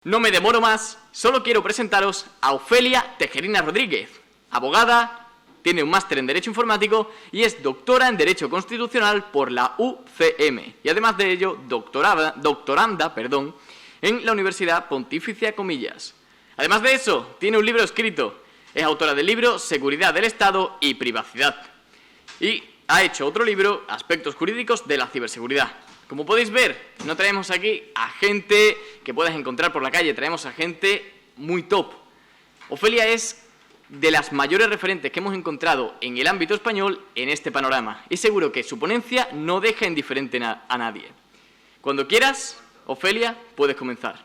No me demoro más, solo quiero presentaros a Ofelia Tejerina Rodríguez, abogada, tiene un máster en Derecho Informático y es doctora en Derecho Constitucional por la UCM. Y además de ello, doctoranda en la Universidad Pontificia Comillas. Además de eso, tiene un libro escrito. Es autora del libro Seguridad del Estado y Privacidad. Y ha hecho otro libro, Aspectos Jurídicos de la Ciberseguridad. Como podéis ver, no traemos aquí a gente que puedas encontrar por la calle, traemos a gente muy top. Ofelia es de las mayores referentes que hemos encontrado en el ámbito español en este panorama. Y seguro que su ponencia no deja indiferente a nadie. Cuando quieras, Ofelia, puedes comenzar.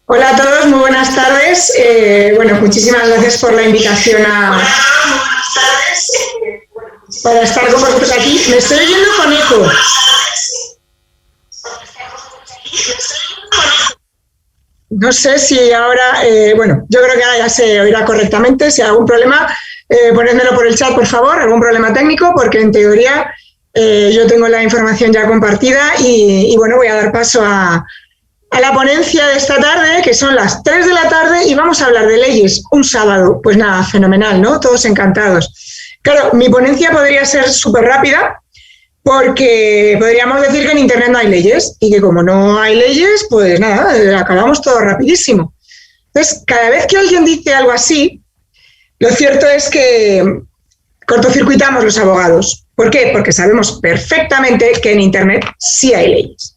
Hola a todos, muy buenas tardes. Muchísimas gracias por la invitación para estar con vosotros aquí. Me estoy oyendo con eco. No sé si ahora, yo creo que ahora ya se oirá correctamente. Si hay algún problema, ponedmelo por el chat, por favor, algún problema técnico, porque en teoría yo tengo la información ya compartida y voy a dar paso a la ponencia de esta tarde, que son las 3 de la tarde, y vamos a hablar de leyes un sábado. Pues nada, fenomenal, ¿no? Todos encantados. Claro, mi ponencia podría ser súper rápida, porque podríamos decir que en Internet no hay leyes, y que como no hay leyes, pues nada, acabamos todo rapidísimo. Entonces, cada vez que alguien dice algo así, lo cierto es que cortocircuitamos los abogados. ¿Por qué? Porque sabemos perfectamente que en Internet sí hay leyes.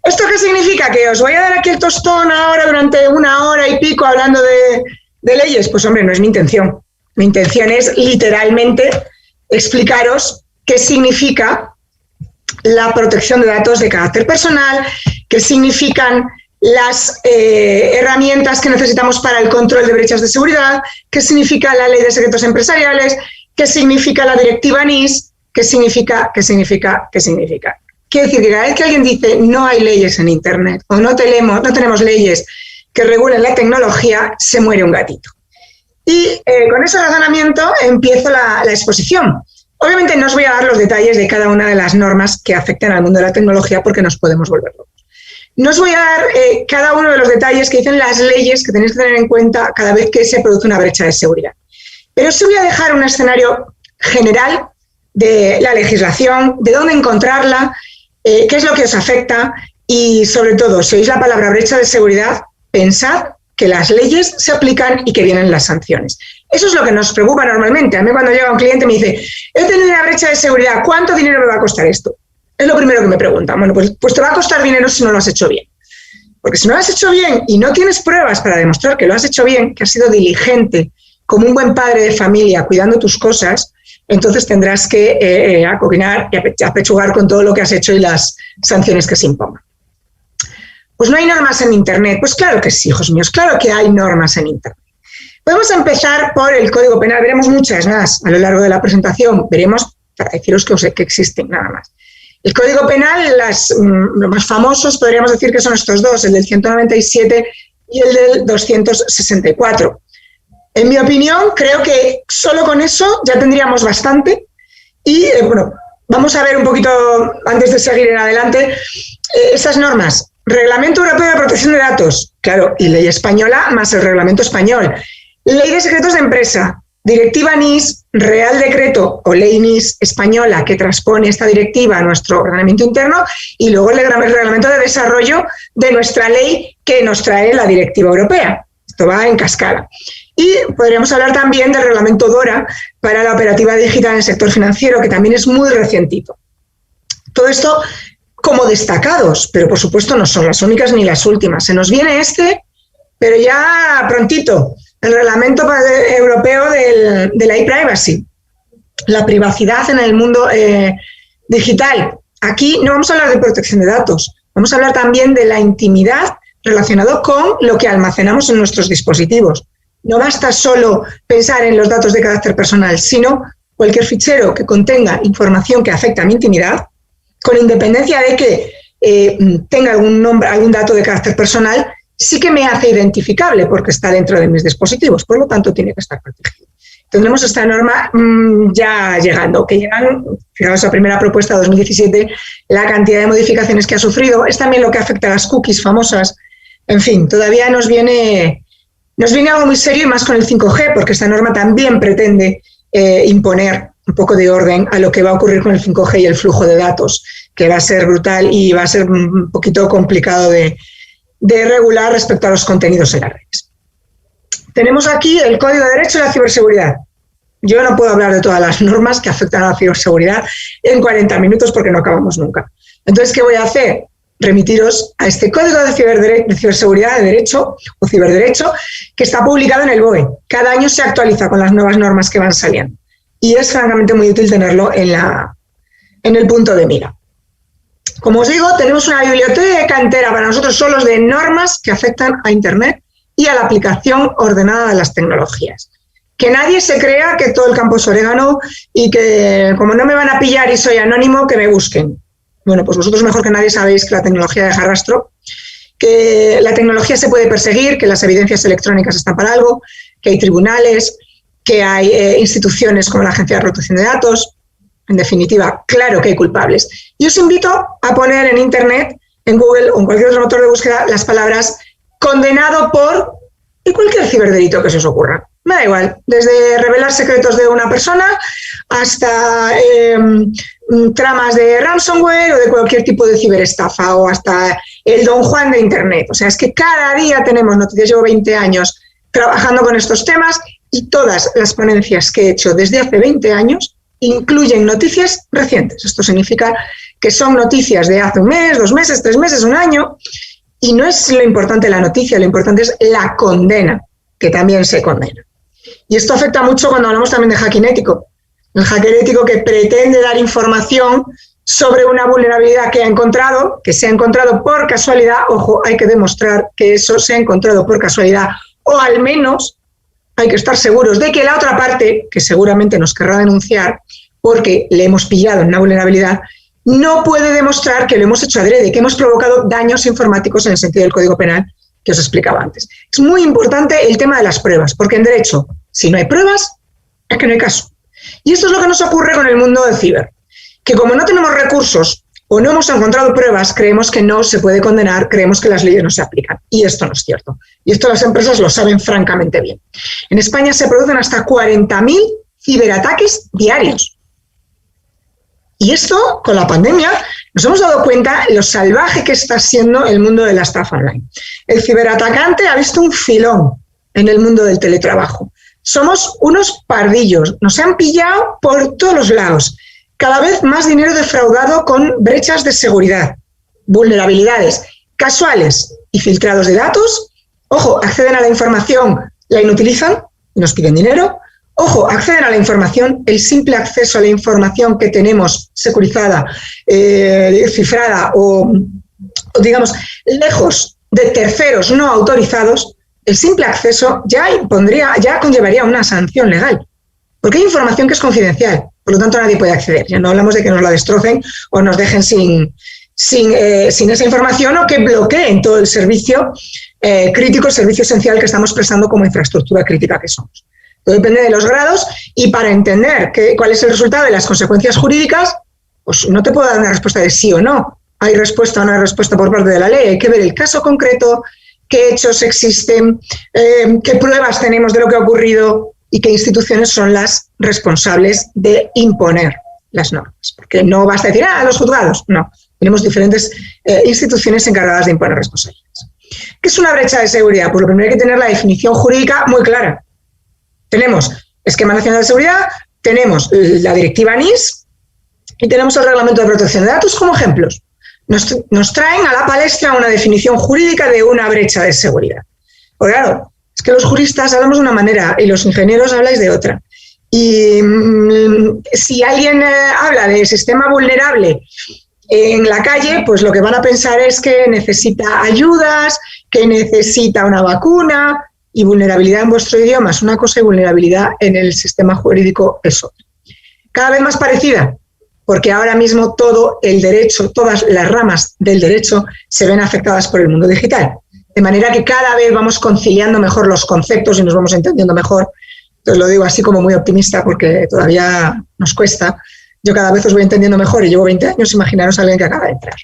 ¿Esto qué significa? ¿Que os voy a dar aquí el tostón ahora durante 1 hora y pico hablando de leyes? Pues hombre, no es mi intención. Mi intención es literalmente explicaros qué significa la protección de datos de carácter personal, qué significan las herramientas que necesitamos para el control de brechas de seguridad, qué significa la ley de secretos empresariales, qué significa la directiva NIS, qué significa. Quiere decir que cada vez que alguien dice no hay leyes en Internet o no tenemos leyes que regulen la tecnología, se muere un gatito. Y con ese razonamiento empiezo la exposición. Obviamente no os voy a dar los detalles de cada una de las normas que afectan al mundo de la tecnología porque nos podemos volver locos. No os voy a dar cada uno de los detalles que dicen las leyes que tenéis que tener en cuenta cada vez que se produce una brecha de seguridad. Pero sí voy a dejar un escenario general de la legislación, de dónde encontrarla, qué es lo que os afecta y, sobre todo, si oís la palabra brecha de seguridad, pensad que las leyes se aplican y que vienen las sanciones. Eso es lo que nos preocupa normalmente. A mí cuando llega un cliente me dice, he tenido una brecha de seguridad, ¿cuánto dinero me va a costar esto? Es lo primero que me preguntan. Bueno, pues te va a costar dinero si no lo has hecho bien. Porque si no lo has hecho bien y no tienes pruebas para demostrar que lo has hecho bien, que has sido diligente, como un buen padre de familia, cuidando tus cosas, entonces tendrás que acoquinar y apechugar con todo lo que has hecho y las sanciones que se impongan. Pues no hay normas en Internet. Pues claro que sí, hijos míos, claro que hay normas en Internet. Podemos empezar por el Código Penal, veremos muchas más a lo largo de la presentación, veremos para deciros que existen nada más. El Código Penal, los más famosos podríamos decir que son estos dos, el del 197 y el del 264. En mi opinión, creo que solo con eso ya tendríamos bastante y, vamos a ver un poquito, antes de seguir en adelante, esas normas. Reglamento Europeo de Protección de Datos, claro, y ley española más el reglamento español. Ley de Secretos de Empresa, Directiva NIS, Real Decreto o Ley NIS española que transpone esta directiva a nuestro ordenamiento interno y luego el reglamento de desarrollo de nuestra ley que nos trae la directiva europea. Esto va en cascada. Y podríamos hablar también del reglamento DORA para la operativa digital en el sector financiero, que también es muy recientito. Todo esto como destacados, pero por supuesto no son las únicas ni las últimas. Se nos viene pero ya prontito, el reglamento europeo de la e-privacy, la privacidad en el mundo digital. Aquí no vamos a hablar de protección de datos, vamos a hablar también de la intimidad relacionado con lo que almacenamos en nuestros dispositivos. No basta solo pensar en los datos de carácter personal, sino cualquier fichero que contenga información que afecta a mi intimidad, con independencia de que tenga algún dato de carácter personal, sí que me hace identificable porque está dentro de mis dispositivos, por lo tanto tiene que estar protegido. tendremos esta norma ya llegando, que llegan, fijaos, la primera propuesta de 2017, la cantidad de modificaciones que ha sufrido, es también lo que afecta a las cookies famosas, en fin, todavía nos viene algo muy serio y más con el 5G, porque esta norma también pretende imponer un poco de orden a lo que va a ocurrir con el 5G y el flujo de datos, que va a ser brutal y va a ser un poquito complicado de regular respecto a los contenidos en las redes. Tenemos aquí el Código de Derecho de la Ciberseguridad. Yo no puedo hablar de todas las normas que afectan a la ciberseguridad en 40 minutos porque no acabamos nunca. Entonces, ¿qué voy a hacer? Remitiros a este Código de Ciberseguridad de Derecho o Ciberderecho que está publicado en el BOE. Cada año se actualiza con las nuevas normas que van saliendo. Y es francamente muy útil tenerlo en el punto de mira. Como os digo, tenemos una biblioteca entera para nosotros solos de normas que afectan a Internet y a la aplicación ordenada de las tecnologías. Que nadie se crea que todo el campo es orégano y que como no me van a pillar y soy anónimo, que me busquen. Bueno, pues vosotros mejor que nadie sabéis que la tecnología deja rastro, que la tecnología se puede perseguir, que las evidencias electrónicas están para algo, que hay tribunales, que hay instituciones como la Agencia de Protección de Datos. En definitiva, claro que hay culpables. Y os invito a poner en Internet, en Google o en cualquier otro motor de búsqueda, las palabras condenado por y cualquier ciberdelito que se os ocurra. Me da igual, desde revelar secretos de una persona hasta tramas de ransomware o de cualquier tipo de ciberestafa o hasta el Don Juan de Internet. O sea, es que cada día tenemos noticias. Llevo 20 años trabajando con estos temas y todas las ponencias que he hecho desde hace 20 años incluyen noticias recientes. Esto significa que son noticias de hace un mes, 2 meses, 3 meses, un año, y no es lo importante la noticia, lo importante es la condena, que también se condena. Y esto afecta mucho cuando hablamos también de hacking ético. El hacker ético que pretende dar información sobre una vulnerabilidad que se ha encontrado por casualidad. Ojo, hay que demostrar que eso se ha encontrado por casualidad, o al menos hay que estar seguros de que la otra parte, que seguramente nos querrá denunciar porque le hemos pillado en una vulnerabilidad, no puede demostrar que lo hemos hecho adrede, que hemos provocado daños informáticos en el sentido del Código Penal que os explicaba antes. Es muy importante el tema de las pruebas, porque en derecho, si no hay pruebas, es que no hay caso. Y esto es lo que nos ocurre con el mundo del ciber, que como no tenemos recursos o no hemos encontrado pruebas, creemos que no se puede condenar, creemos que las leyes no se aplican. Y esto no es cierto. Y esto las empresas lo saben francamente bien. En España se producen hasta 40.000 ciberataques diarios. Y esto, con la pandemia, nos hemos dado cuenta lo salvaje que está siendo el mundo de la estafa online. El ciberatacante ha visto un filón en el mundo del teletrabajo. Somos unos pardillos, nos han pillado por todos los lados. Cada vez más dinero defraudado con brechas de seguridad, vulnerabilidades casuales y filtrados de datos. Ojo, acceden a la información, la inutilizan y nos piden dinero. Ojo, acceden a la información, el simple acceso a la información que tenemos securizada, cifrada o digamos, lejos de terceros no autorizados, el simple acceso ya conllevaría una sanción legal, porque hay información que es confidencial, por lo tanto nadie puede acceder. Ya no hablamos de que nos la destrocen o nos dejen sin esa información o que bloqueen todo el servicio crítico, el servicio esencial que estamos prestando como infraestructura crítica que somos. Todo depende de los grados y para entender cuál es el resultado y las consecuencias jurídicas, pues no te puedo dar una respuesta de sí o no. Hay respuesta o no hay respuesta por parte de la ley. Hay que ver el caso concreto, qué hechos existen, qué pruebas tenemos de lo que ha ocurrido y qué instituciones son las responsables de imponer las normas. Porque no basta decir, los juzgados. No, tenemos diferentes instituciones encargadas de imponer responsabilidades. ¿Qué es una brecha de seguridad? Pues lo primero hay que tener la definición jurídica muy clara. Tenemos Esquema Nacional de Seguridad, tenemos la Directiva NIS y tenemos el Reglamento de Protección de Datos como ejemplos. Nos traen a la palestra una definición jurídica de una brecha de seguridad. Porque claro, es que los juristas hablamos de una manera y los ingenieros habláis de otra. Y si alguien habla de sistema vulnerable en la calle, pues lo que van a pensar es que necesita ayudas, que necesita una vacuna. Y vulnerabilidad en vuestro idioma es una cosa y vulnerabilidad en el sistema jurídico es otra. Cada vez más parecida, porque ahora mismo todo el derecho, todas las ramas del derecho se ven afectadas por el mundo digital. De manera que cada vez vamos conciliando mejor los conceptos y nos vamos entendiendo mejor Entonces lo digo así como muy optimista porque todavía nos cuesta. Yo cada vez os voy entendiendo mejor y llevo 20 años, imaginaros a alguien que acaba de entrar.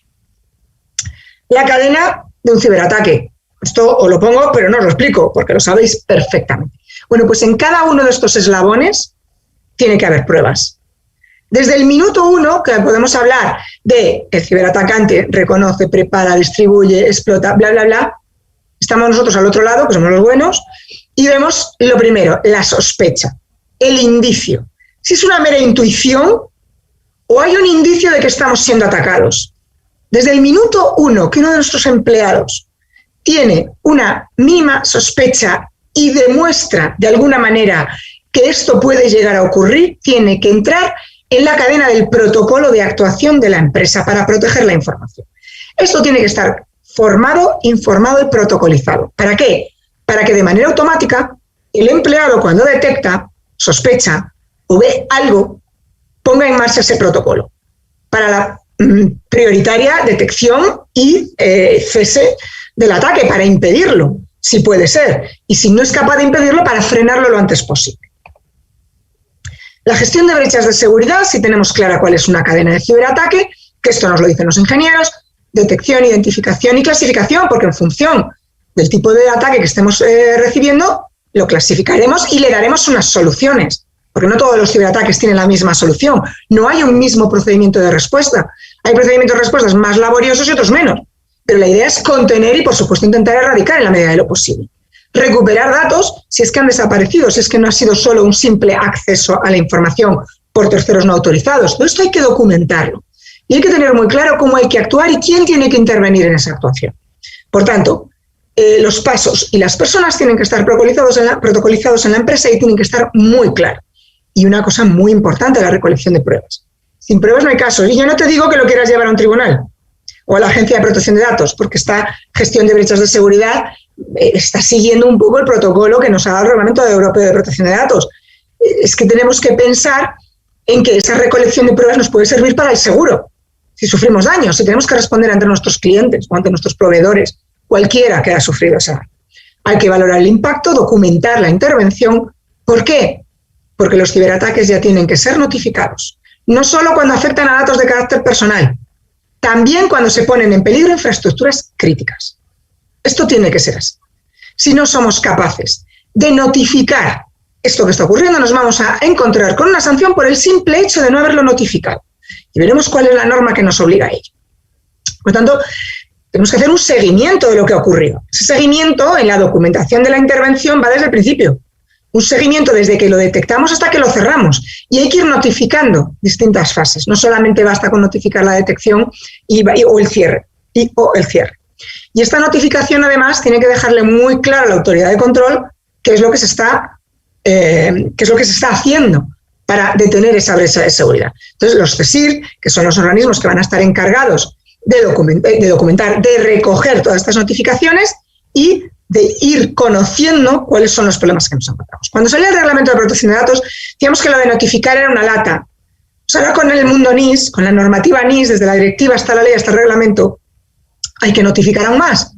La cadena de un ciberataque. Esto os lo pongo, pero no os lo explico porque lo sabéis perfectamente. Bueno, pues en cada uno de estos eslabones tiene que haber pruebas. Desde el minuto 1, que podemos hablar de el ciberatacante reconoce, prepara, distribuye, explota, bla, bla, bla, estamos nosotros al otro lado, que somos los buenos, y vemos lo primero, la sospecha, el indicio. Si es una mera intuición o hay un indicio de que estamos siendo atacados. Desde el minuto 1 que uno de nuestros empleados tiene una mínima sospecha y demuestra de alguna manera que esto puede llegar a ocurrir, tiene que entrar en la cadena del protocolo de actuación de la empresa para proteger la información. Esto tiene que estar formado, informado y protocolizado. ¿Para qué? Para que de manera automática el empleado, cuando detecta, sospecha o ve algo, ponga en marcha ese protocolo para la prioritaria detección y cese del ataque, para impedirlo, si puede ser, y si no es capaz de impedirlo, para frenarlo lo antes posible. La gestión de brechas de seguridad, si tenemos clara cuál es una cadena de ciberataque, que esto nos lo dicen los ingenieros, detección, identificación y clasificación, porque en función del tipo de ataque que estemos recibiendo, lo clasificaremos y le daremos unas soluciones, porque no todos los ciberataques tienen la misma solución, no hay un mismo procedimiento de respuesta, hay procedimientos de respuestas más laboriosos y otros menos, pero la idea es contener y, por supuesto, intentar erradicar en la medida de lo posible. Recuperar datos si es que han desaparecido, si es que no ha sido solo un simple acceso a la información por terceros no autorizados. Todo esto hay que documentarlo y hay que tener muy claro cómo hay que actuar y quién tiene que intervenir en esa actuación. Por tanto, los pasos y las personas tienen que estar protocolizados en la empresa y tienen que estar muy claros. Y una cosa muy importante, la recolección de pruebas. Sin pruebas no hay caso. Y yo no te digo que lo quieras llevar a un tribunal o a la Agencia de Protección de Datos, porque esta gestión de brechas de seguridad está siguiendo un poco el protocolo que nos ha dado el Reglamento Europeo de Protección de Datos. Es que tenemos que pensar en que esa recolección de pruebas nos puede servir para el seguro. Si sufrimos daños, si tenemos que responder ante nuestros clientes o ante nuestros proveedores, cualquiera que haya sufrido esa. Hay que valorar el impacto, documentar la intervención. ¿Por qué? Porque los ciberataques ya tienen que ser notificados. No solo cuando afectan a datos de carácter personal, también cuando se ponen en peligro infraestructuras críticas. Esto tiene que ser así. Si no somos capaces de notificar esto que está ocurriendo, nos vamos a encontrar con una sanción por el simple hecho de no haberlo notificado. Y veremos cuál es la norma que nos obliga a ello. Por lo tanto, tenemos que hacer un seguimiento de lo que ha ocurrido. Ese seguimiento en la documentación de la intervención va desde el principio. Un seguimiento desde que lo detectamos hasta que lo cerramos. Y hay que ir notificando distintas fases. No solamente basta con notificar la detección o el cierre. Y esta notificación, además, tiene que dejarle muy claro a la autoridad de control qué es lo que se está haciendo para detener esa brecha de seguridad. Entonces, los CSIR, que son los organismos que van a estar encargados de documentar, de recoger todas estas notificaciones y de ir conociendo cuáles son los problemas que nos encontramos. Cuando salió el Reglamento de Protección de Datos, decíamos que lo de notificar era una lata. Pues ahora con el mundo NIS, con la normativa NIS, desde la directiva hasta la ley, hasta el reglamento, hay que notificar aún más.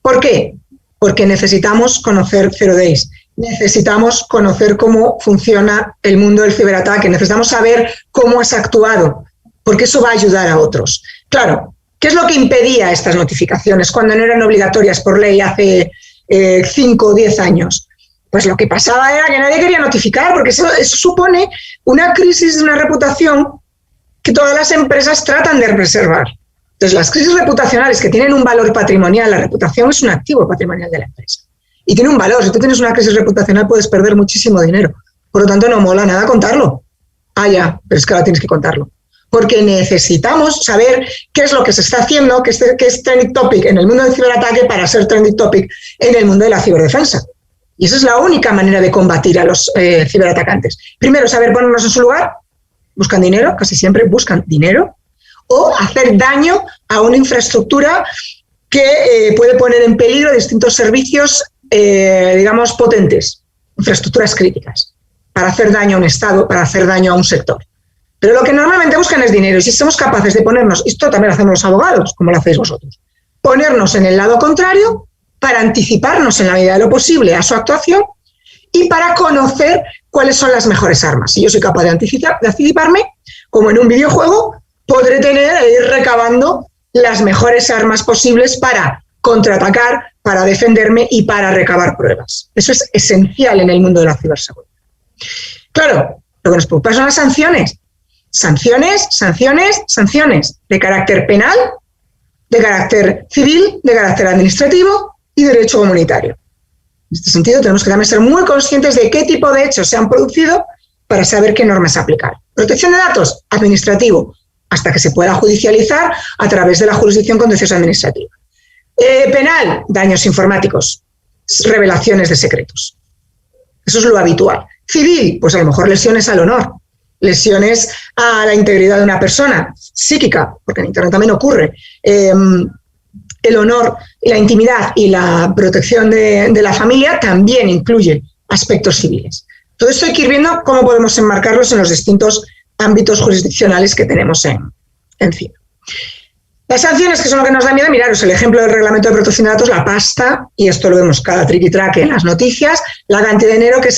¿Por qué? Porque necesitamos conocer Zero Days, necesitamos conocer cómo funciona el mundo del ciberataque, necesitamos saber cómo has actuado, porque eso va a ayudar a otros. Claro, ¿qué es lo que impedía estas notificaciones cuando no eran obligatorias por ley hace 5 o 10 años? Pues lo que pasaba era que nadie quería notificar, porque eso supone una crisis de una reputación que todas las empresas tratan de preservar. Entonces, las crisis reputacionales que tienen un valor patrimonial, la reputación es un activo patrimonial de la empresa. Y tiene un valor. Si tú tienes una crisis reputacional puedes perder muchísimo dinero. Por lo tanto, no mola nada contarlo. Ya, pero es que ahora tienes que contarlo. Porque necesitamos saber qué es lo que se está haciendo, qué es trending topic en el mundo del ciberataque para ser trending topic en el mundo de la ciberdefensa. Y esa es la única manera de combatir a los ciberatacantes. Primero, saber ponernos en su lugar. Buscan dinero, casi siempre buscan dinero. O hacer daño a una infraestructura que puede poner en peligro distintos servicios, digamos, potentes, infraestructuras críticas, para hacer daño a un Estado, para hacer daño a un sector. Pero lo que normalmente buscan es dinero, y si somos capaces de ponernos, esto también lo hacemos los abogados, como lo hacéis vosotros, ponernos en el lado contrario para anticiparnos en la medida de lo posible a su actuación y para conocer cuáles son las mejores armas. Si yo soy capaz de anticiparme, como en un videojuego, podré ir recabando las mejores armas posibles para contraatacar, para defenderme y para recabar pruebas. Eso es esencial en el mundo de la ciberseguridad. Claro, lo que nos preocupa son las sanciones. Sanciones, sanciones, sanciones, de carácter penal, de carácter civil, de carácter administrativo y derecho comunitario. En este sentido, tenemos que también ser muy conscientes de qué tipo de hechos se han producido para saber qué normas aplicar. Protección de datos, administrativo, hasta que se pueda judicializar a través de la jurisdicción contenciosa administrativa. Penal, daños informáticos, revelaciones de secretos. Eso es lo habitual. Civil, pues a lo mejor lesiones al honor, lesiones a la integridad de una persona, psíquica, porque en Internet también ocurre. El honor, la intimidad y la protección de la familia también incluye aspectos civiles. Todo esto hay que ir viendo cómo podemos enmarcarlos en los distintos ámbitos jurisdiccionales que tenemos encima. Las sanciones, que son lo que nos da miedo, miraros el ejemplo del Reglamento de Protección de Datos, la pasta, y esto lo vemos cada triqui-traque en las noticias, la cantidad de dinero que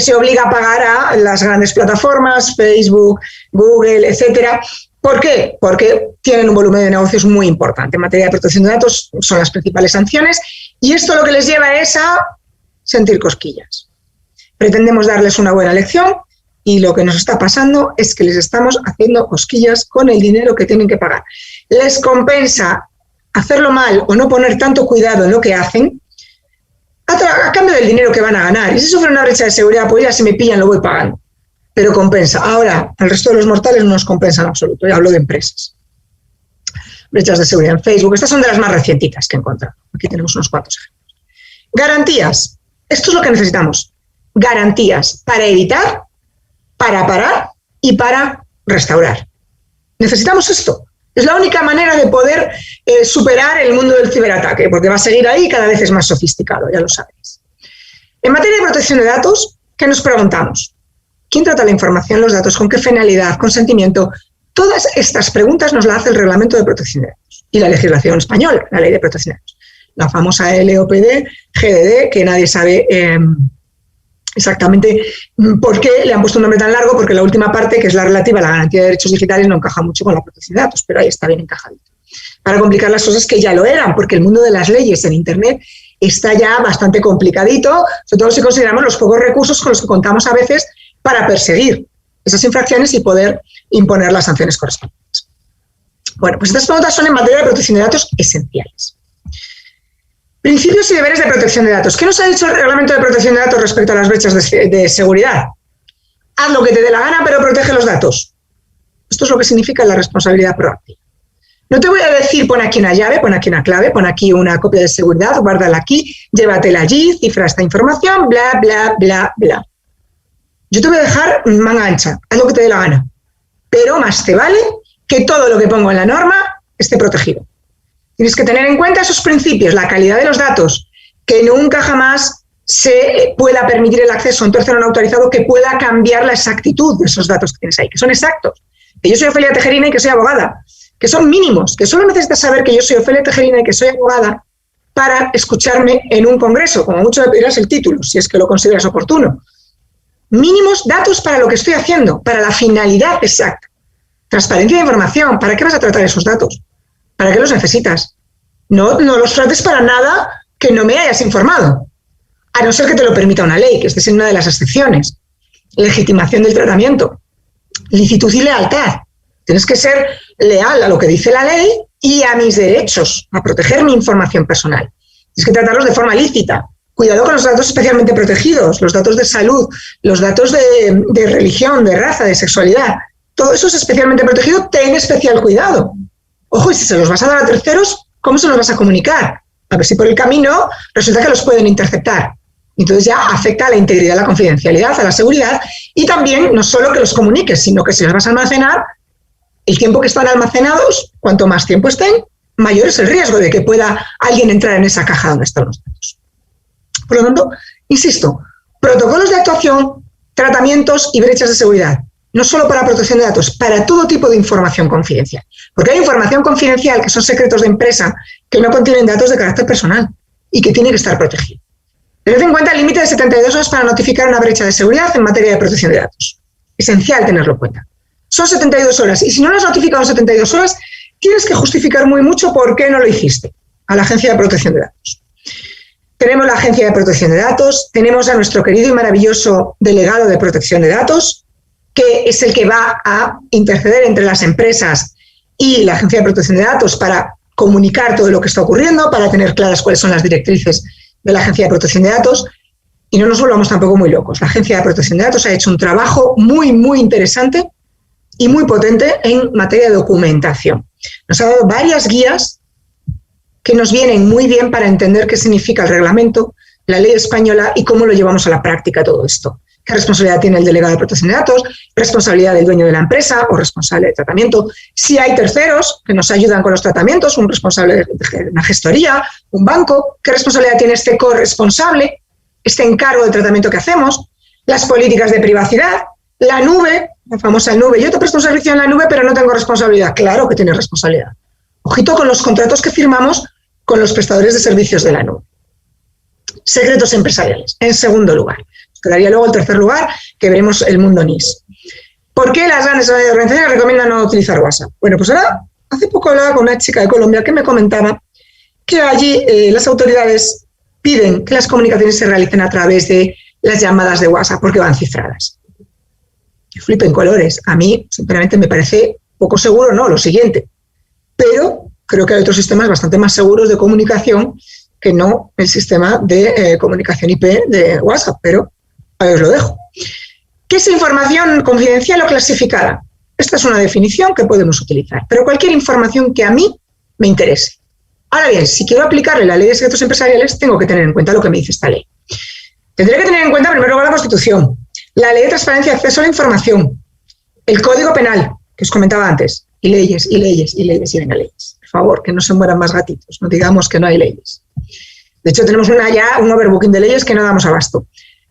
se obliga a pagar a las grandes plataformas, Facebook, Google, etcétera. ¿Por qué? Porque tienen un volumen de negocios muy importante. En materia de protección de datos son las principales sanciones, y esto lo que les lleva es a sentir cosquillas. Pretendemos darles una buena lección, y lo que nos está pasando es que les estamos haciendo cosquillas con el dinero que tienen que pagar. Les compensa hacerlo mal o no poner tanto cuidado en lo que hacen a cambio del dinero que van a ganar. Y si sufren una brecha de seguridad, pues ya si me pillan lo voy pagando. Pero compensa. Ahora, al resto de los mortales no nos compensa en absoluto. Ya hablo de empresas. Brechas de seguridad en Facebook. Estas son de las más recientitas que he encontrado. Aquí tenemos unos cuantos ejemplos. Garantías. Esto es lo que necesitamos. Garantías para evitar, para parar y para restaurar. Necesitamos esto. Es la única manera de poder superar el mundo del ciberataque, porque va a seguir ahí y cada vez es más sofisticado, ya lo sabéis. En materia de protección de datos, ¿qué nos preguntamos? ¿Quién trata la información, los datos, con qué finalidad, consentimiento? Todas estas preguntas nos las hace el Reglamento de Protección de Datos y la legislación española, la Ley de Protección de Datos. La famosa LOPD, GDD, que nadie sabe exactamente por qué le han puesto un nombre tan largo, porque la última parte, que es la relativa a la garantía de derechos digitales, no encaja mucho con la protección de datos, pero ahí está bien encajadito. Para complicar las cosas que ya lo eran, porque el mundo de las leyes en Internet está ya bastante complicadito, sobre todo si consideramos los pocos recursos con los que contamos a veces para perseguir esas infracciones y poder imponer las sanciones correspondientes. Bueno, pues estas preguntas son en materia de protección de datos esenciales. Principios y deberes de protección de datos. ¿Qué nos ha dicho el Reglamento de Protección de Datos respecto a las brechas de seguridad? Haz lo que te dé la gana, pero protege los datos. Esto es lo que significa la responsabilidad proactiva. No te voy a decir pon aquí una llave, pon aquí una clave, pon aquí una copia de seguridad, guárdala aquí, llévatela allí, cifra esta información, bla, bla, bla, bla. Yo te voy a dejar manga ancha, haz lo que te dé la gana. Pero más te vale que todo lo que pongo en la norma esté protegido. Tienes que tener en cuenta esos principios, la calidad de los datos, que nunca jamás se pueda permitir el acceso a un tercero no autorizado que pueda cambiar la exactitud de esos datos que tienes ahí, que son exactos. Que yo soy Ofelia Tejerina y que soy abogada, que son mínimos, que solo necesitas saber que yo soy Ofelia Tejerina y que soy abogada para escucharme en un congreso, como mucho me pedirás el título, si es que lo consideras oportuno. Mínimos datos para lo que estoy haciendo, para la finalidad exacta. Transparencia de información, ¿para qué vas a tratar esos datos? ¿Para qué los necesitas? No los trates para nada que no me hayas informado, a no ser que te lo permita una ley, que estés en una de las excepciones. Legitimación del tratamiento, licitud y lealtad. Tienes que ser leal a lo que dice la ley y a mis derechos, a proteger mi información personal. Tienes que tratarlos de forma lícita. Cuidado con los datos especialmente protegidos, los datos de salud, los datos de religión, de raza, de sexualidad. Todo eso es especialmente protegido, ten especial cuidado. Ojo, y si se los vas a dar a terceros, ¿cómo se los vas a comunicar? A ver si por el camino resulta que los pueden interceptar. Entonces ya afecta a la integridad, a la confidencialidad, a la seguridad, y también no solo que los comuniques, sino que si los vas a almacenar, el tiempo que están almacenados, cuanto más tiempo estén, mayor es el riesgo de que pueda alguien entrar en esa caja donde están los datos. Por lo tanto, insisto, protocolos de actuación, tratamientos y brechas de seguridad. No solo para protección de datos, para todo tipo de información confidencial. Porque hay información confidencial que son secretos de empresa que no contienen datos de carácter personal y que tiene que estar protegido. Tened en cuenta el límite de 72 horas para notificar una brecha de seguridad en materia de protección de datos. Esencial tenerlo en cuenta. Son 72 horas y si no lo has notificado en 72 horas, tienes que justificar muy mucho por qué no lo hiciste a la Agencia de Protección de Datos. Tenemos la Agencia de Protección de Datos, tenemos a nuestro querido y maravilloso delegado de protección de datos, que es el que va a interceder entre las empresas y la Agencia de Protección de Datos para comunicar todo lo que está ocurriendo, para tener claras cuáles son las directrices de la Agencia de Protección de Datos. Y no nos volvamos tampoco muy locos. La Agencia de Protección de Datos ha hecho un trabajo muy, muy interesante y muy potente en materia de documentación. Nos ha dado varias guías que nos vienen muy bien para entender qué significa el reglamento, la ley española y cómo lo llevamos a la práctica todo esto. ¿Qué responsabilidad tiene el delegado de protección de datos? ¿Responsabilidad del dueño de la empresa o responsable de tratamiento? Si hay terceros que nos ayudan con los tratamientos, un responsable de una gestoría, un banco, ¿qué responsabilidad tiene este corresponsable, este encargo de tratamiento que hacemos? Las políticas de privacidad, la nube, la famosa nube. Yo te presto un servicio en la nube, pero no tengo responsabilidad. Claro que tienes responsabilidad. Ojito con los contratos que firmamos con los prestadores de servicios de la nube. Secretos empresariales, en segundo lugar. Quedaría luego el tercer lugar, que veremos el mundo NIS. ¿Por qué las grandes organizaciones recomiendan no utilizar WhatsApp? Bueno, pues ahora, hace poco hablaba con una chica de Colombia que me comentaba que allí las autoridades piden que las comunicaciones se realicen a través de las llamadas de WhatsApp porque van cifradas. Yo flipo en colores. A mí, sinceramente, me parece poco seguro, no, lo siguiente. Pero creo que hay otros sistemas bastante más seguros de comunicación que no el sistema de comunicación IP de WhatsApp, pero ahí os lo dejo. ¿Qué es información confidencial o clasificada? Esta es una definición que podemos utilizar, pero cualquier información que a mí me interese. Ahora bien, si quiero aplicarle la ley de secretos empresariales, tengo que tener en cuenta lo que me dice esta ley. Tendré que tener en cuenta, en primer lugar, la Constitución, la Ley de Transparencia y Acceso a la Información, el Código Penal, que os comentaba antes, y leyes, y leyes, y leyes, y venga leyes. Por favor, que no se mueran más gatitos, no digamos que no hay leyes. De hecho, tenemos un overbooking de leyes que no damos abasto.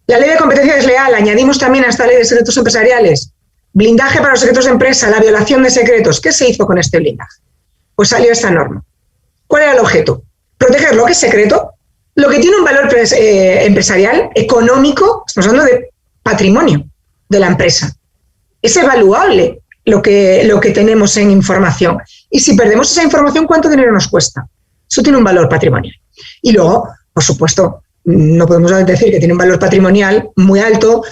La ley de competencia desleal, añadimos también a esta ley de secretos empresariales, blindaje para los secretos de empresa, la violación de secretos. ¿Qué se hizo con este blindaje? Pues salió esta norma. ¿Cuál era el objeto? Proteger lo que es secreto, lo que tiene un valor empresarial, económico, estamos hablando de patrimonio de la empresa. Es evaluable lo que tenemos en información. Y si perdemos esa información, ¿cuánto dinero nos cuesta? Eso tiene un valor patrimonial. Y luego, por supuesto, no podemos decir que tiene un valor patrimonial muy alto,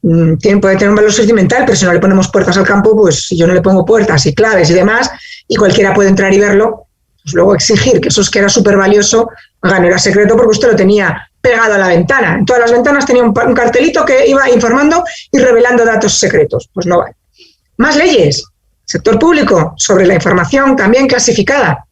puede tener un valor sentimental, pero si no le ponemos puertas al campo, pues si yo no le pongo puertas y claves y demás, y cualquiera puede entrar y verlo, pues luego exigir que eso es que era súper valioso, no era secreto porque usted lo tenía pegado a la ventana. En todas las ventanas tenía un cartelito que iba informando y revelando datos secretos. Pues no vale. Más leyes. Sector público, sobre la información también clasificada.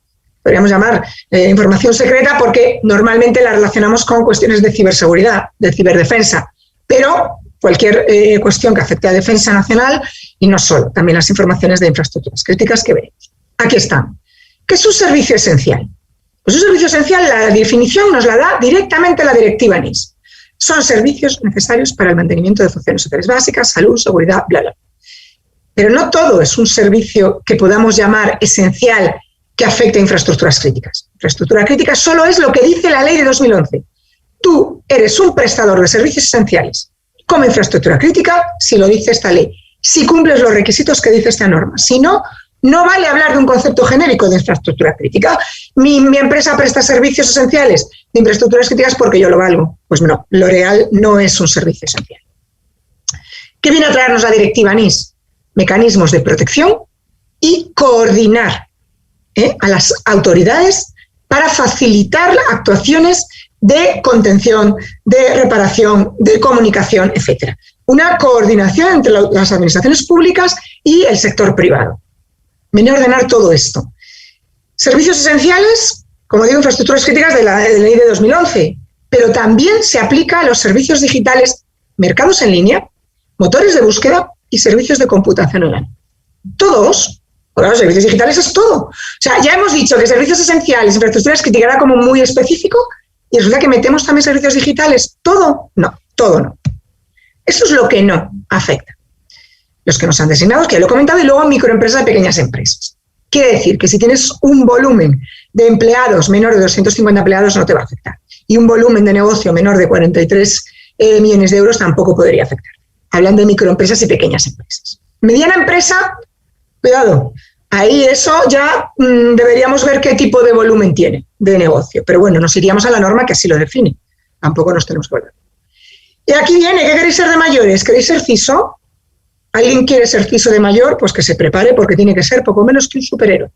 Podríamos llamar información secreta porque normalmente la relacionamos con cuestiones de ciberseguridad, de ciberdefensa, pero cualquier cuestión que afecte a defensa nacional y no solo, también las informaciones de infraestructuras críticas que veremos. Aquí están. ¿Qué es un servicio esencial? Pues un servicio esencial, la definición nos la da directamente la directiva NIS. Son servicios necesarios para el mantenimiento de funciones sociales básicas, salud, seguridad, bla, bla. Pero no todo es un servicio que podamos llamar esencial que afecte a infraestructuras críticas. Infraestructura crítica solo es lo que dice la ley de 2011. Tú eres un prestador de servicios esenciales como infraestructura crítica si lo dice esta ley, si cumples los requisitos que dice esta norma. Si no, no vale hablar de un concepto genérico de infraestructura crítica. Mi empresa presta servicios esenciales de infraestructuras críticas porque yo lo valgo. Pues no, L'Oréal no es un servicio esencial. ¿Qué viene a traernos la directiva NIS? Mecanismos de protección y coordinar a las autoridades para facilitar actuaciones de contención, de reparación, de comunicación, etc. Una coordinación entre las administraciones públicas y el sector privado. Viene a ordenar todo esto. Servicios esenciales, como digo, infraestructuras críticas de la ley de 2011, pero también se aplica a los servicios digitales, mercados en línea, motores de búsqueda y servicios de computación online. Todos, porque los servicios digitales es todo. O sea, ya hemos dicho que servicios esenciales, infraestructuras críticas era como muy específico y resulta que metemos también servicios digitales. ¿Todo? No, todo no. Eso es lo que no afecta. Los que nos han designado, que ya lo he comentado, y luego microempresas y pequeñas empresas. Quiere decir que si tienes un volumen de empleados menor de 250 empleados no te va a afectar. y un volumen de negocio menor de 43 millones de euros tampoco podría afectar. Hablan de microempresas y pequeñas empresas. Mediana empresa, cuidado, ahí eso ya deberíamos ver qué tipo de volumen tiene de negocio. Pero bueno, nos iríamos a la norma que así lo define. Tampoco nos tenemos que volver. Y aquí viene, ¿qué queréis ser de mayores? ¿Queréis ser CISO? ¿Alguien quiere ser CISO de mayor? Pues que se prepare porque tiene que ser poco menos que un superhéroe.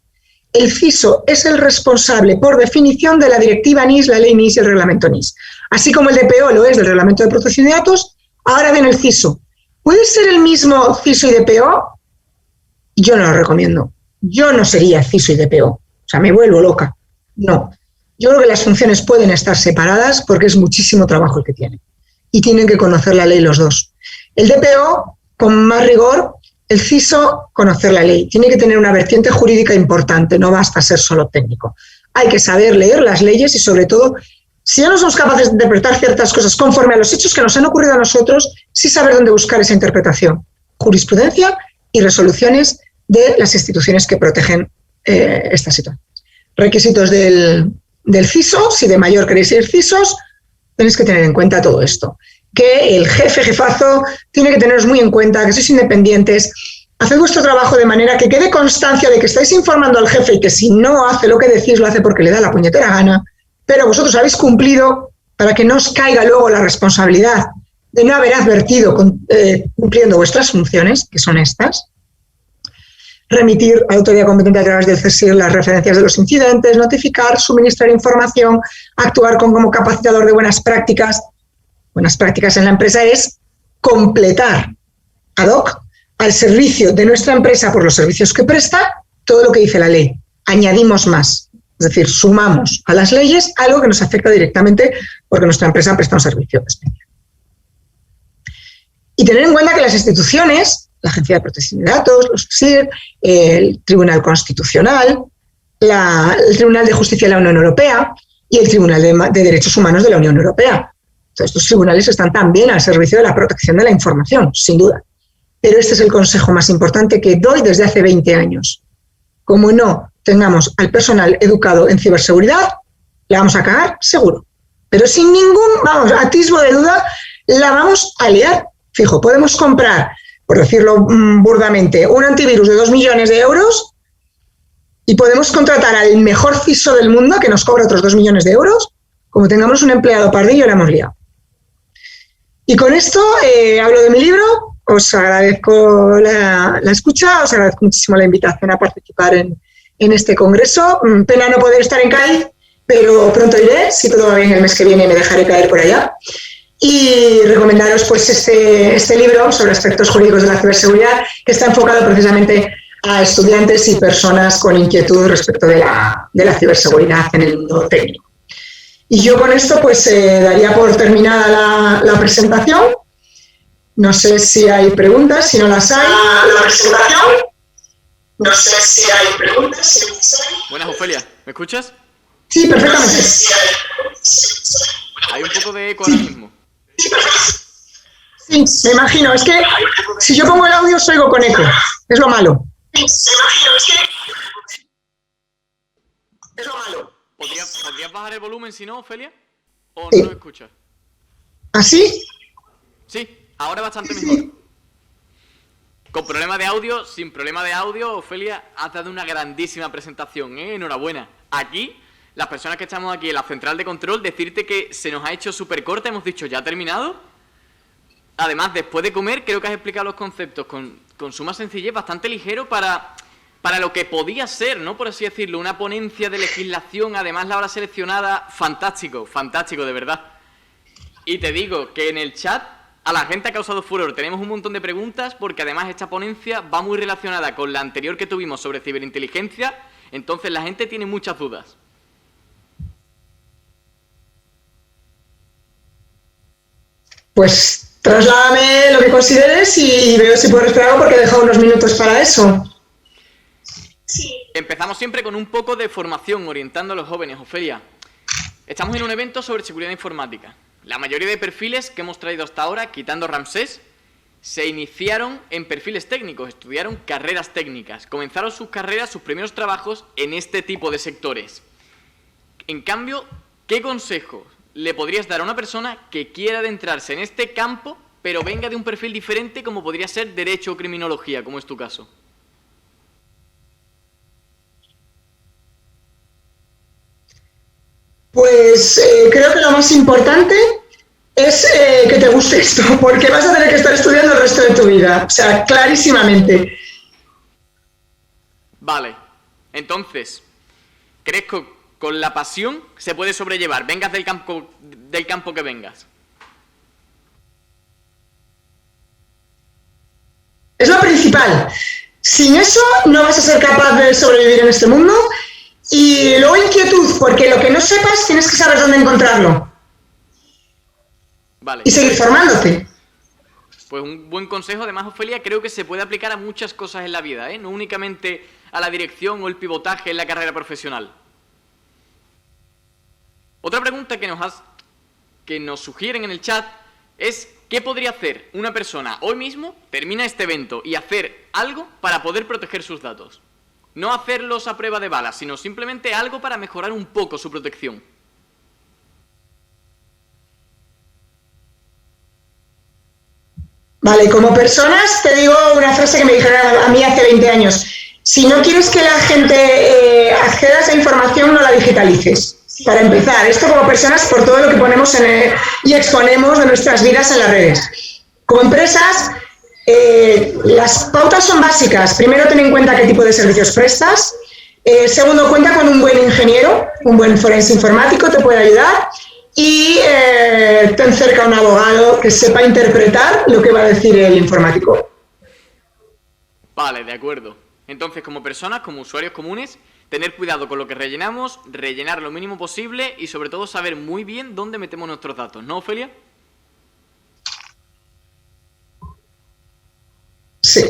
El CISO es el responsable, por definición, de la directiva NIS, la ley NIS y el reglamento NIS. Así como el DPO lo es del reglamento de protección de datos, ahora viene el CISO. ¿Puede ser el mismo CISO y DPO? Yo no lo recomiendo. Yo no sería CISO y DPO. O sea, me vuelvo loca. No. Yo creo que las funciones pueden estar separadas porque es muchísimo trabajo el que tienen. Y tienen que conocer la ley los dos. El DPO, con más rigor, el CISO, conocer la ley. Tiene que tener una vertiente jurídica importante, no basta ser solo técnico. Hay que saber leer las leyes y, sobre todo, si ya no somos capaces de interpretar ciertas cosas conforme a los hechos que nos han ocurrido a nosotros, sí saber dónde buscar esa interpretación. Jurisprudencia y resoluciones de las instituciones que protegen esta situación. Requisitos del CISO, si de mayor queréis ser CISOs, tenéis que tener en cuenta todo esto. Que el jefazo, tiene que teneros muy en cuenta, que sois independientes, haced vuestro trabajo de manera que quede constancia de que estáis informando al jefe y que si no hace lo que decís, lo hace porque le da la puñetera gana, pero vosotros habéis cumplido para que no os caiga luego la responsabilidad de no haber advertido cumpliendo vuestras funciones, que son estas. Remitir a la autoridad competente a través del CSIR las referencias de los incidentes, notificar, suministrar información, actuar como capacitador de buenas prácticas. Buenas prácticas en la empresa es completar ad hoc al servicio de nuestra empresa por los servicios que presta todo lo que dice la ley. Añadimos más, es decir, sumamos a las leyes algo que nos afecta directamente porque nuestra empresa presta un servicio especial. Y tener en cuenta que las instituciones, la Agencia de Protección de Datos, los CSIR, el Tribunal Constitucional, el Tribunal de Justicia de la Unión Europea y el Tribunal de Derechos Humanos de la Unión Europea. Todos estos tribunales están también al servicio de la protección de la información, sin duda. Pero este es el consejo más importante que doy desde hace 20 años. Como no tengamos al personal educado en ciberseguridad, la vamos a cagar seguro. Pero sin ningún, atisbo de duda, la vamos a liar. Fijo, podemos comprar, por decirlo burdamente, un antivirus de 2 millones de euros y podemos contratar al mejor CISO del mundo que nos cobra otros 2 millones de euros. Como tengamos un empleado pardillo, la hemos liado. Y con esto hablo de mi libro. Os agradezco la escucha, os agradezco muchísimo la invitación a participar en este congreso. Pena no poder estar en Cádiz, pero pronto iré, si todo va bien el mes que viene me dejaré caer por allá. Y recomendaros pues este libro sobre aspectos jurídicos de la ciberseguridad, que está enfocado precisamente a estudiantes y personas con inquietud respecto de la ciberseguridad en el mundo técnico. Y yo con esto pues daría por terminada la presentación. No sé si hay preguntas, si no las hay. La presentación. No sé si hay preguntas, si no las hay. Buenas, Ofelia. ¿Me escuchas? Sí, perfectamente. No sé si hay un poco de eco ahora mismo. Sí, me imagino. Es que si yo pongo el audio os oigo con eco. Es lo malo. Sí, me imagino. Es lo malo. ¿Podrías bajar el volumen si no, Ofelia? ¿O no lo escuchas? ¿Así? Sí, ahora bastante mejor. Con problema de audio, sin problema de audio, Ofelia, has dado una grandísima presentación, ¿eh? Enhorabuena. Aquí, las personas que estamos aquí en la central de control, decirte que se nos ha hecho súper corta, hemos dicho, ¿ya ha terminado? Además, después de comer, creo que has explicado los conceptos con suma sencillez, bastante ligero para lo que podía ser, ¿no? Por así decirlo, una ponencia de legislación, además la hora seleccionada, fantástico, fantástico, de verdad. Y te digo que en el chat a la gente ha causado furor, tenemos un montón de preguntas porque además esta ponencia va muy relacionada con la anterior que tuvimos sobre ciberinteligencia, entonces la gente tiene muchas dudas. Pues trasládame lo que consideres y veo si puedo respirar algo porque he dejado unos minutos para eso. Sí. Empezamos siempre con un poco de formación, orientando a los jóvenes. Ofelia, estamos en un evento sobre seguridad informática. La mayoría de perfiles que hemos traído hasta ahora, quitando Ramsés, se iniciaron en perfiles técnicos, estudiaron carreras técnicas, comenzaron sus carreras, sus primeros trabajos en este tipo de sectores. En cambio, ¿qué consejos le podrías dar a una persona que quiera adentrarse en este campo, pero venga de un perfil diferente, como podría ser derecho o criminología, como es tu caso? Pues creo que lo más importante es que te guste esto, porque vas a tener que estar estudiando el resto de tu vida, o sea, clarísimamente. Vale, entonces, ¿crees que con la pasión se puede sobrellevar? Vengas del campo que vengas. Es lo principal. Sin eso no vas a ser capaz de sobrevivir en este mundo. Y luego inquietud, porque lo que no sepas tienes que saber dónde encontrarlo. Vale. Y seguir formándote. Pues un buen consejo, además, Ofelia, creo que se puede aplicar a muchas cosas en la vida, ¿eh? No únicamente a la dirección o el pivotaje en la carrera profesional. Otra pregunta que nos sugieren en el chat es ¿qué podría hacer una persona hoy mismo, termina este evento, y hacer algo para poder proteger sus datos? No hacerlos a prueba de balas, sino simplemente algo para mejorar un poco su protección. Vale, como personas te digo una frase que me dijeron a mí hace 20 años. Si no quieres que la gente acceda a esa información, no la digitalices. Para empezar, esto como personas por todo lo que ponemos y exponemos de nuestras vidas en las redes. Como empresas, las pautas son básicas. Primero, ten en cuenta qué tipo de servicios prestas. Segundo, cuenta con un buen ingeniero, un buen forense informático te puede ayudar. Y ten cerca un abogado que sepa interpretar lo que va a decir el informático. Vale, de acuerdo. Entonces, como personas, como usuarios comunes, tener cuidado con lo que rellenamos, rellenar lo mínimo posible y sobre todo saber muy bien dónde metemos nuestros datos, ¿no, Ofelia? Sí.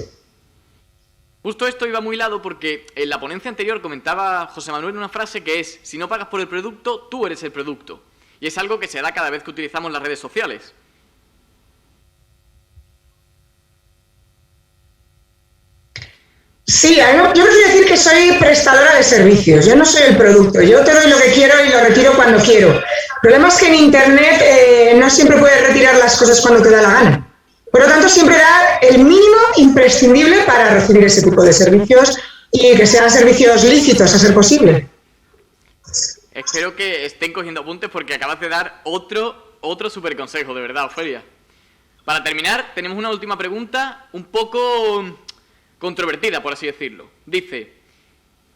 Justo esto iba muy hilado porque en la ponencia anterior comentaba José Manuel una frase que es: si no pagas por el producto, tú eres el producto. Y es algo que se da cada vez que utilizamos las redes sociales. Sí, yo prefiero decir que soy prestadora de servicios, yo no soy el producto, yo te doy lo que quiero y lo retiro cuando quiero. El problema es que en Internet no siempre puedes retirar las cosas cuando te da la gana. Por lo tanto, siempre dar el mínimo imprescindible para recibir ese tipo de servicios y que sean servicios lícitos, a ser posible. Espero que estén cogiendo apuntes porque acabas de dar otro súper consejo, de verdad, Ofelia. Para terminar, tenemos una última pregunta un poco controvertida, por así decirlo. Dice: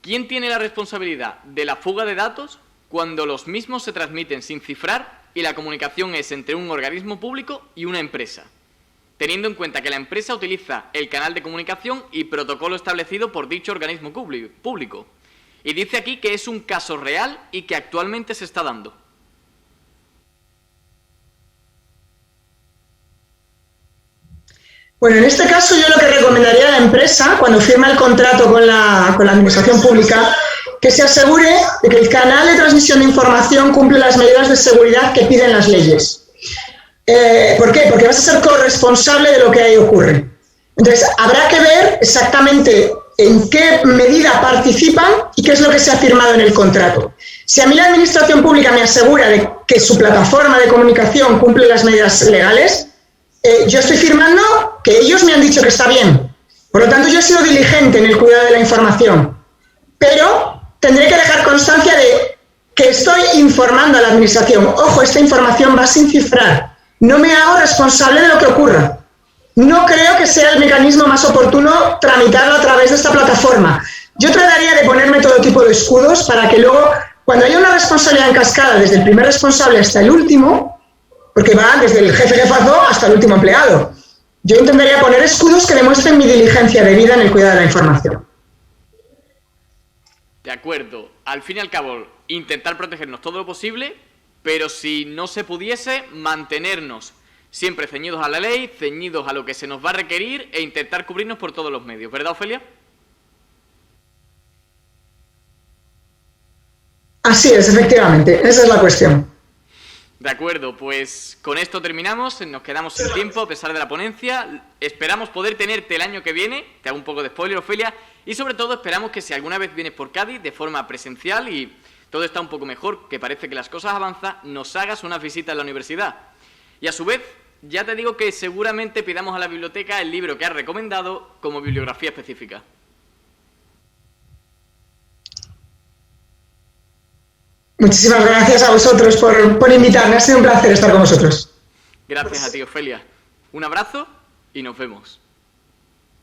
¿quién tiene la responsabilidad de la fuga de datos cuando los mismos se transmiten sin cifrar y la comunicación es entre un organismo público y una empresa? Teniendo en cuenta que la empresa utiliza el canal de comunicación y protocolo establecido por dicho organismo público. Y dice aquí que es un caso real y que actualmente se está dando. Bueno, en este caso yo lo que recomendaría a la empresa, cuando firma el contrato con la administración pública, que se asegure de que el canal de transmisión de información cumple las medidas de seguridad que piden las leyes. ¿Por qué? Porque vas a ser corresponsable de lo que ahí ocurre. Entonces, habrá que ver exactamente en qué medida participan y qué es lo que se ha firmado en el contrato. Si a mí la administración pública me asegura de que su plataforma de comunicación cumple las medidas legales, yo estoy firmando que ellos me han dicho que está bien. Por lo tanto, yo he sido diligente en el cuidado de la información. Pero tendré que dejar constancia de que estoy informando a la administración. Ojo, esta información va sin cifrar. No me hago responsable de lo que ocurra. No creo que sea el mecanismo más oportuno tramitarlo a través de esta plataforma. Yo trataría de ponerme todo tipo de escudos para que luego, cuando haya una responsabilidad en cascada, desde el primer responsable hasta el último, porque va desde el jefazo hasta el último empleado, yo intentaría poner escudos que demuestren mi diligencia debida en el cuidado de la información. De acuerdo. Al fin y al cabo, intentar protegernos todo lo posible, pero si no se pudiese, mantenernos siempre ceñidos a la ley, ceñidos a lo que se nos va a requerir e intentar cubrirnos por todos los medios. ¿Verdad, Ofelia? Así es, efectivamente. Esa es la cuestión. De acuerdo, pues con esto terminamos, nos quedamos sin tiempo a pesar de la ponencia. Esperamos poder tenerte el año que viene, te hago un poco de spoiler, Ofelia, y sobre todo esperamos que si alguna vez vienes por Cádiz de forma presencial y todo está un poco mejor, que parece que las cosas avanzan, nos hagas una visita en la universidad. Y a su vez, ya te digo que seguramente pidamos a la biblioteca el libro que has recomendado como bibliografía específica. Muchísimas gracias a vosotros por invitarme. Ha sido un placer estar con vosotros. Gracias a ti, Ofelia. Un abrazo y nos vemos.